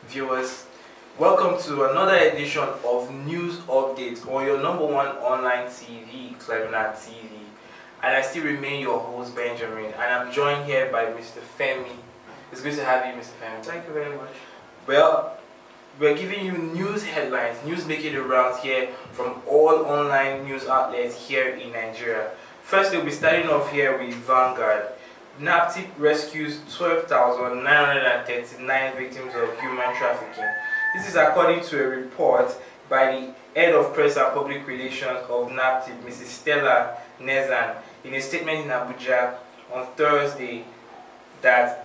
viewers. Welcome to another edition of News Updates on your number one online TV, Cleveland TV. And I still remain your host, Benjamin, and I'm joined here by Mr. Femi. It's good to have you, Mr. Femi. Thank you very much. Well, we're giving you news headlines, news making the rounds here from all online news outlets here in Nigeria. First, we'll be starting off here with Vanguard. NAPTIP rescues 12,939 victims of human trafficking. This is according to a report by the head of press and public relations of NAPTIP, Mrs. Stella Nezan, in a statement in Abuja on Thursday that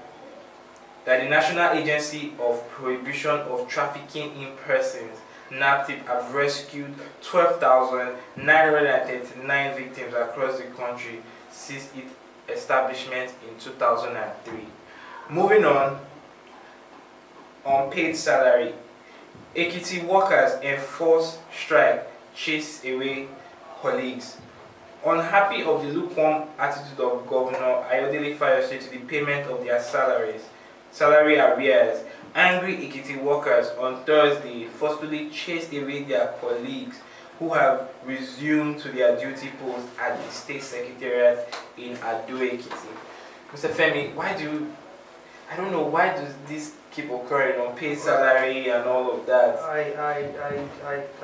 the National Agency of Prohibition of Trafficking in Persons, NAPTIP, have rescued 12,939 victims across the country since its establishment in 2003. Moving on, unpaid salary. Ekiti workers enforce strike, chase away colleagues. Unhappy of the lukewarm attitude of Governor Ayodele Fayose to the payment of their salary arrears, angry Ekiti workers on Thursday forcefully chased away their colleagues who have resumed to their duty post at the state secretariat in Ado Ekiti. Mr. Femi, why does this keep occurring, unpaid salary and all of that? I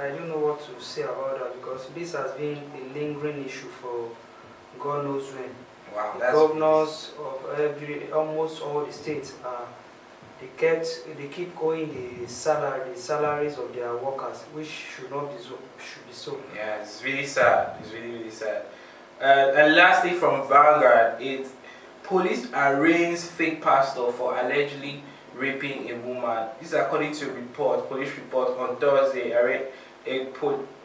don't know what to say about that because this has been a lingering issue for God knows when. Wow, the governors of almost all the states they keep going the salaries of their workers, which should be so. Yeah, it's really sad. It's really sad. And lastly, from Vanguard, police arraigns fake pastor for allegedly raping a woman. This is according to police report on Thursday.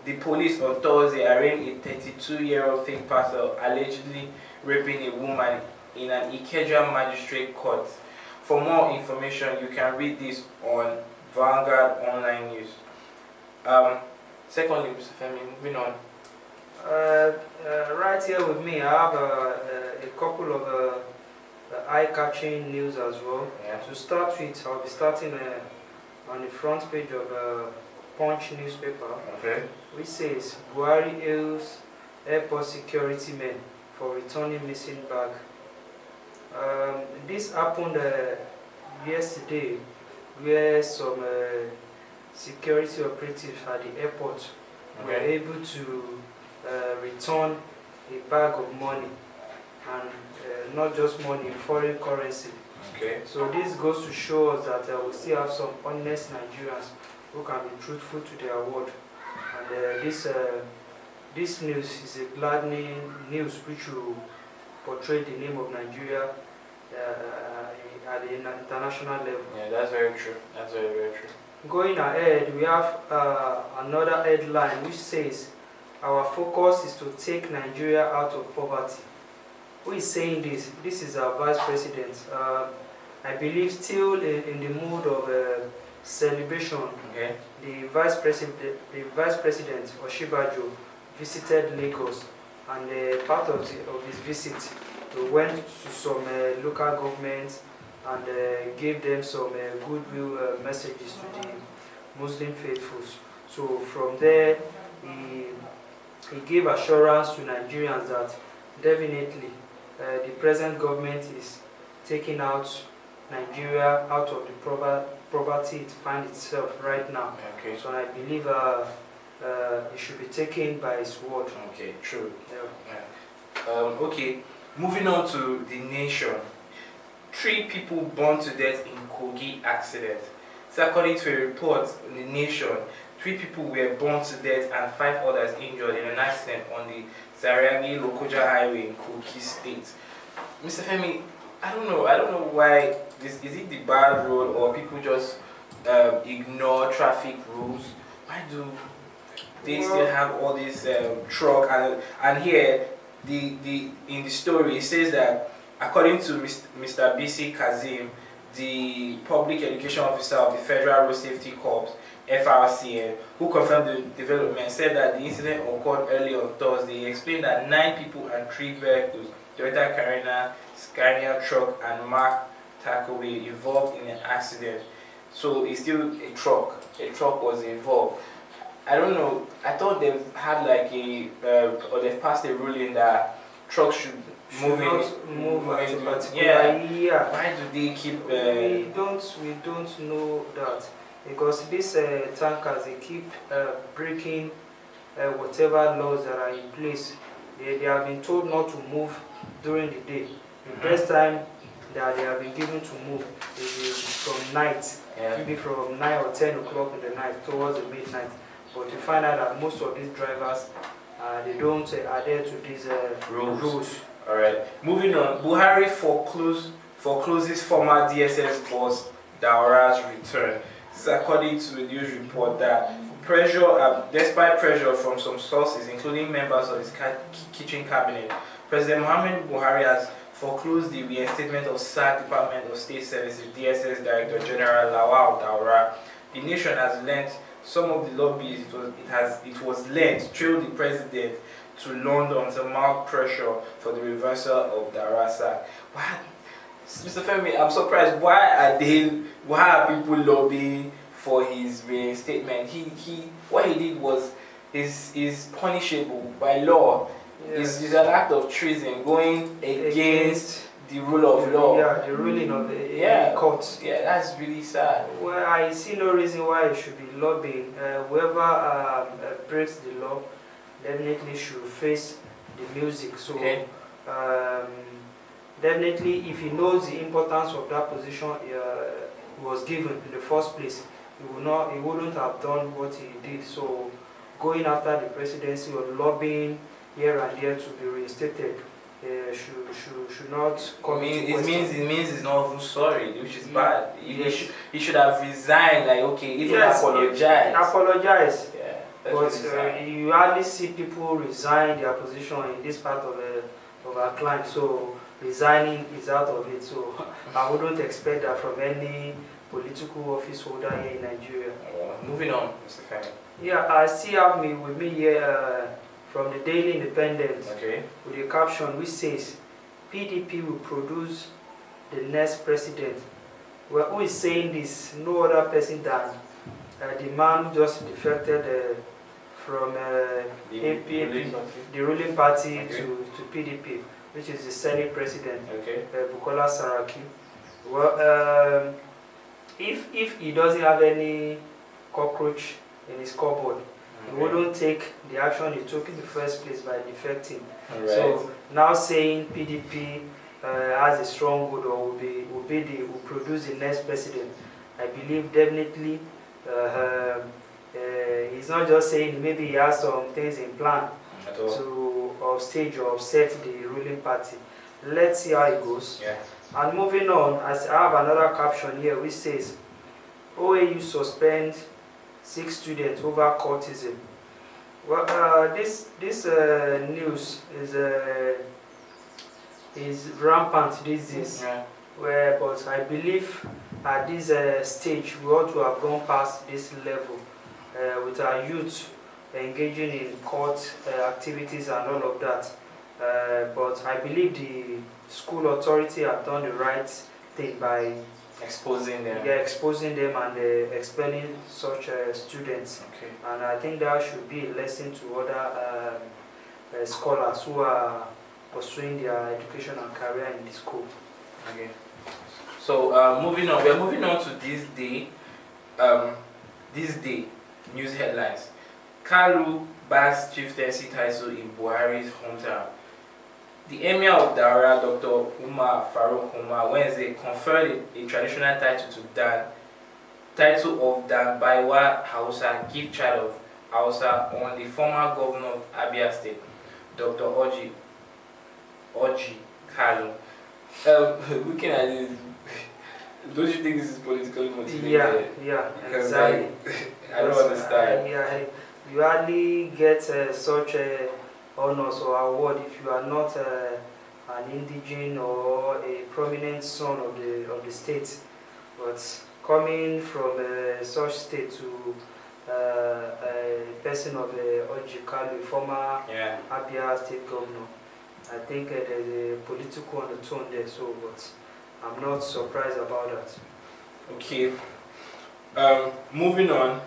The police on Thursday arraigned a 32-year-old fake pastor allegedly raping a woman in an Ikeja magistrate court. For more information, you can read this on Vanguard Online News. Secondly, Mr. Femi, moving on. Right here with me, I have a couple of eye-catching news as well. Yeah. To start with, I'll be starting on the front page of Punch newspaper, okay, which says Buhari hails airport security men for returning missing bag. This happened yesterday, where some security operatives at the airport were able to return a bag of money, and not just money, foreign currency. Okay. So this goes to show us that we still have some honest Nigerians who can be truthful to their word. And this news is a gladdening news which will portray the name of Nigeria at the international level. Yeah, that's very true. That's very, very true. Going ahead, we have another headline which says, our focus is to take Nigeria out of poverty. Who is saying this? This is our Vice President. I believe still in the mood of celebration. Okay. The Vice President Oshibajo visited Lagos, and part of his visit, we went to some local governments and gave them some goodwill messages to the Muslim faithfuls. So from there, he gave assurance to Nigerians that definitely the present government is taking out Nigeria out of the poverty it finds itself right now. Okay. So I believe it should be taken by his word. Okay, true. Yeah. Okay, moving on to the nation. 3 people burned to death in Kogi accident. So according to a report in the nation, 3 people were burned to death and 5 others injured in an accident on the Zariagi-Lokoja Highway in Kogi State. Mr. Femi, I don't know why is it the bad road or people just ignore traffic rules? Why do they still have all this truck and here in the story it says that according to Mr. BC Kazim, the public education officer of the Federal Road Safety Corps, FRCN, who confirmed the development, said that the incident occurred early on Thursday. He explained that 9 people and 3 vehicles, Toyota Carina, Scania truck and Mark Takeaway, involved in an accident. So it's still a truck. A truck was involved. I don't know. I thought they've had like or they've passed a ruling that trucks should Should move not in. move at a in- particular yeah. year. Why do they keep? We don't know that because these tankers they keep breaking whatever laws that are in place. They have been told not to move during the day. The best time that they have been given to move is from night, Yeah. maybe from 9 or 10 o'clock in the night towards the midnight. But you find out that most of these drivers they don't adhere to these rules. All right. Moving on. Buhari forecloses former DSS boss Daura's return. This is according to a news report that despite pressure from some sources, including members of his kitchen cabinet, President Muhammadu Buhari has foreclosed the reinstatement of SAC Department of State Services DSS Director General Lawal Daura. The nation has learnt some of the lobbies it was lent trailed the president to London to mount pressure for the reversal of Daura's sack. Why, Mr. Femi, I'm surprised. Why are people lobbying for his reinstatement? What he did was is punishable by law. Yes. It's an act of treason going against the rule of law. Yeah, the ruling of the courts. Yeah, that's really sad. Well, I see no reason why it should be lobbying. Whoever breaks the law definitely should face the music. So, Okay. definitely, if he knows the importance of that position he was given in the first place, he wouldn't have done what he did. So, going after the presidency or lobbying here and there to be reinstated should not come into question. It means he's not even sorry, which is bad. Yes. He should have resigned, like, okay, even Yes, apologize. Apologize. Yeah, that's really But sad. you hardly see people resign their position in this part of our client. So resigning is out of it. So I wouldn't expect that from any political office holder here in Nigeria. Moving on, Mr. Femi. Yeah, I still have with me here from the Daily Independent Okay. with a caption which says PDP will produce the next president. Well, who is saying this? No other person than the man who just defected from the ruling party Okay. to PDP, which is the Senate president, Okay. Bukola Saraki. Well, if he doesn't have any cockroach in his cupboard, he wouldn't take the action he took in the first place by defecting. Alright. So now saying PDP has a stronghold or will produce the next president, I believe definitely he's not just saying maybe he has some things in plan At all. to upstage or upset the ruling party. Let's see how it goes. Yeah. And moving on, I have another caption here which says OAU suspend 6 students over courtism. Well, this news is rampant these days. Yeah. But I believe at this stage we ought to have gone past this level with our youth engaging in court activities and all of that. But I believe the school authority have done the right thing by Exposing them. exposing them and expelling such students. Okay. And I think that should be a lesson to other scholars who are pursuing their education and career in the school. Okay. So moving on, we're moving on to this day. This day news headlines. Kalu bags chieftaincy title in Buhari's hometown. The Emir of Daura, Dr. Umar Farouk Umar, Wednesday conferred a traditional title of Dan Baiwa Hausa, gift child of Hausa, on the former governor of Abia State, Dr. Orji Kalu. Looking at this, don't you think this is politically motivated? Yeah, Because exactly. I don't understand. You hardly get such honors or award if you are not an indigene or a prominent son of the state. But coming from such state to a person of Orji Kalu, former Abia State governor, I think there's a political undertone there. So, but I'm not surprised about that. Okay. Moving on,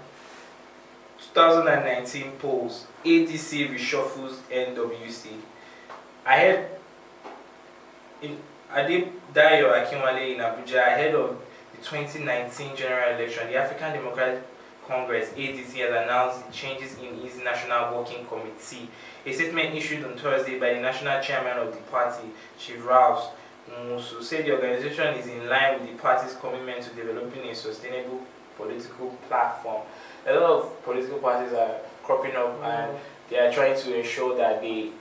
2019 polls, ADC reshuffles NWC. I heard in Adedayo Akinwale in Abuja ahead of the 2019 general election, the African Democratic Congress (ADC) has announced changes in its National Working Committee. A statement issued on Thursday by the national chairman of the party, Chief Ralph Musu, said the organization is in line with the party's commitment to developing a sustainable political platform. A lot of political parties are cropping up and they are trying to ensure that they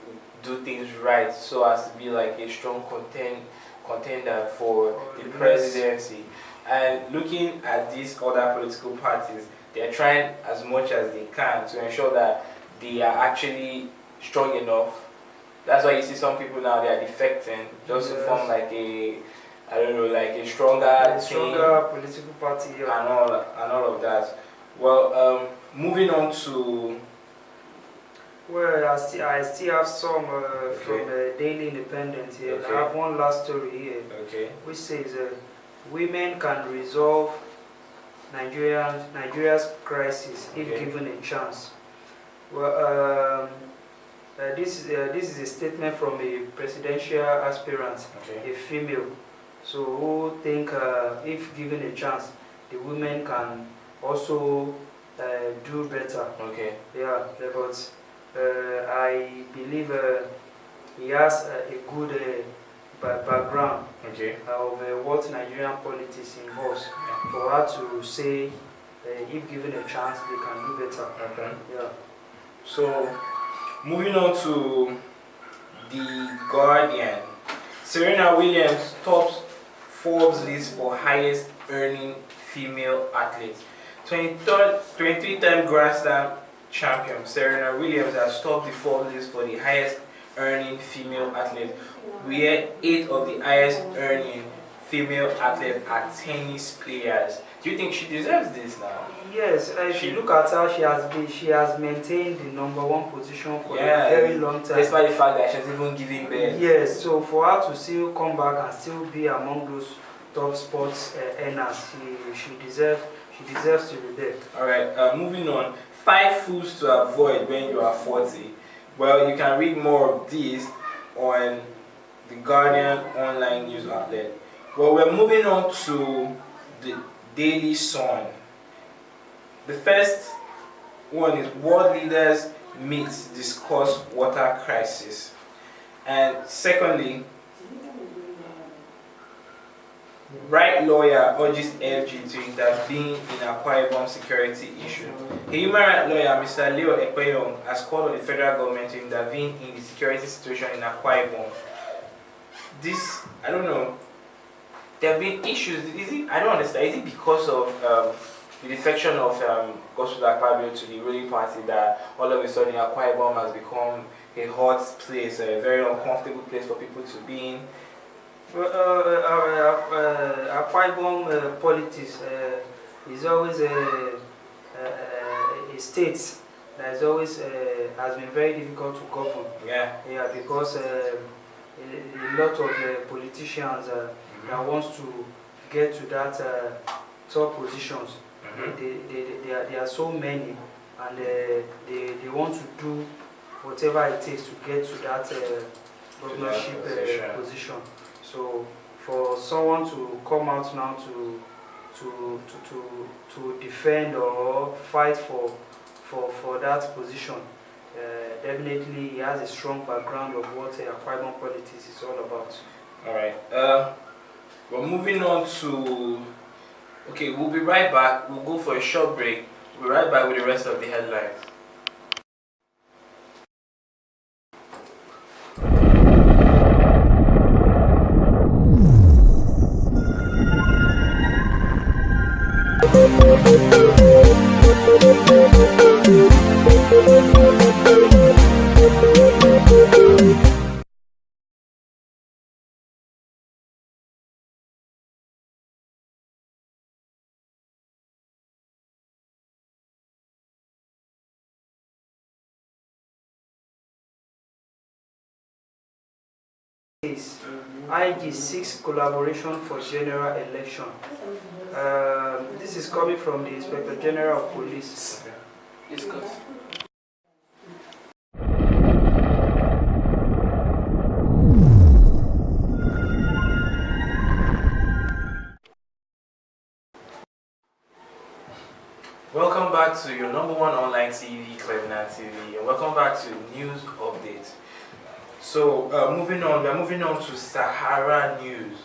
do things right so as to be like a strong contender for the presidency. And looking at these other political parties, they are trying as much as they can to ensure that they are actually strong enough. That's why you see some people now they are defecting just to form like a, I don't know, like a stronger political party, and all of that. Well, moving on to. Well, I still have some from Daily Independent here. Okay. I have one last story here, which says women can resolve Nigeria's crisis if given a chance. Well, this is a statement from a presidential aspirant, a female, so who think if given a chance, the women can also do better. Yeah, but I believe he has a good background of what Nigerian politics involves for her to say if given a chance they can do better. Yeah. So, moving on to The Guardian. Serena Williams tops Forbes list for highest earning female athletes. 23-time Grand Slam champion Serena Williams has topped the Forbes list for the highest earning female athlete, where 8 of the highest earning female athletes are tennis players. Do you think she deserves this now? Yes, if you look at her, she has maintained the #1 position for a very long time. Despite the fact that she has even given birth. Yes, so for her to still come back and still be among those top sports earners, she deserves to be there. Alright, moving on. 5 foods to avoid when you are 40. Well, you can read more of these on the Guardian online news outlet. Well, we're moving on to the Daily Sun. The first one is world leaders meet to discuss water crisis. And secondly, right lawyer urges FG to intervene in Akwa Ibom security issue. A human rights lawyer, Mr. Leo Ekpeyong, has called on the federal government to intervene in the security situation in Akwa Ibom. This, I don't know, there have been issues. I don't understand. Is it because of the defection of Godswill Akpabio to the ruling party that all of a sudden Akwa Ibom has become a hot place, a very uncomfortable place for people to be in? Akwa Ibom politics is always a state that is always has been very difficult to govern. Yeah, because a lot of politicians that wants to get to that top positions. There are so many, and they want to do whatever it takes to get to that governorship position. So for someone to come out now to defend or fight for that position, definitely he has a strong background of what Akwa Ibom politics is all about. Alright, we're moving on to, we'll be right back. We'll go for a short break. We'll be right back with the rest of the headlines. Says IG6 collaboration for general election. This is coming from the Inspector General of Police. It's good. Welcome back to your number one online TV, Cleveland TV, and welcome back to News Update. So, moving on, we are moving on to Sahara News.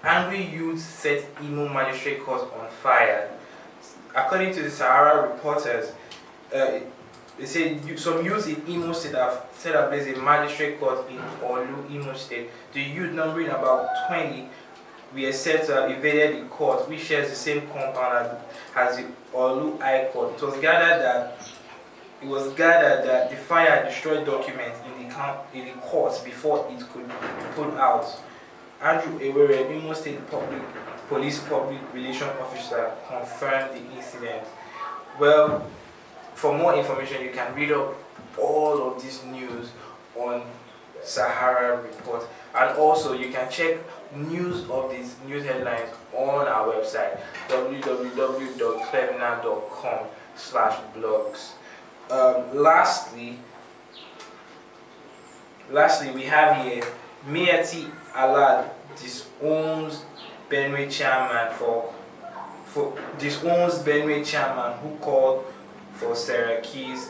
Angry youth set Imo Magistrate Court on fire. According to the Sahara reporters, they say some youths in Imo State have set up as a magistrate court in Olu, Imo State. The youth, numbering about 20, were said to have invaded the court, which shares the same compound as the Olu High Court. It was gathered that the fire destroyed documents in the court before it could be put out. Andrew Ewere, Imo State Police Public Relations Officer, confirmed the incident. Well, for more information, you can read up all of this news on Sahara Report, and also you can check news of these news headlines on our website www.clevna.com/blogs. Lastly, we have here Miati Alad disowns Benue chairman who called for Seraki's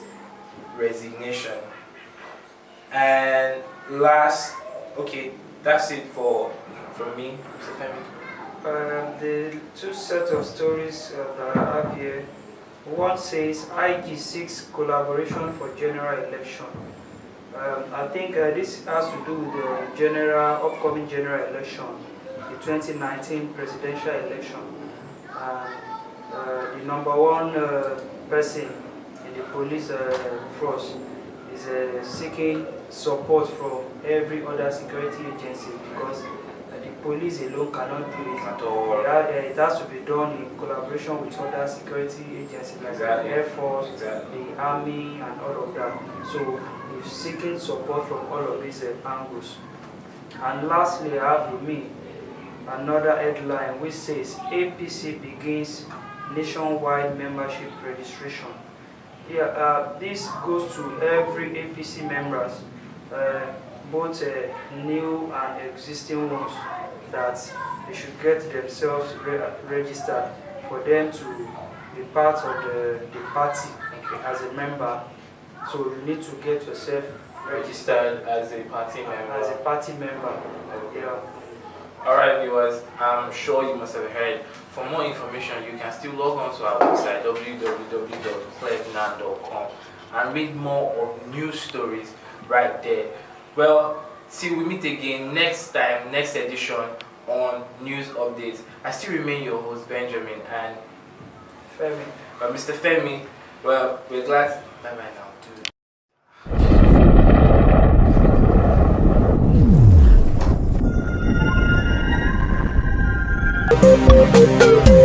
resignation. And that's it from me, Mr. Femi. The two sets of stories that I have here. One says IG6 collaboration for general election. I think this has to do with the upcoming general election, the 2019 presidential election. The number one person in the police force is seeking support from every other security agency, because the police alone cannot do it at all. It has to be done in collaboration with other security agencies like the Air Force, the Army, and all of that. So we're seeking support from all of these angles. And lastly, I have with me another headline which says APC begins nationwide membership registration. This goes to every APC members, both new and existing ones, that they should get themselves registered for them to be part of the party as a member. So you need to get yourself Registered as a party member. Yeah. Alright viewers, I'm sure you must have heard. For more information, you can still log on to our website www.clevna.com and read more of news stories right there. Well, till we meet again next edition on News Updates. I still remain your host Benjamin and Femi. Mr. Femi, well, we're glad. Bye bye now. Thank you.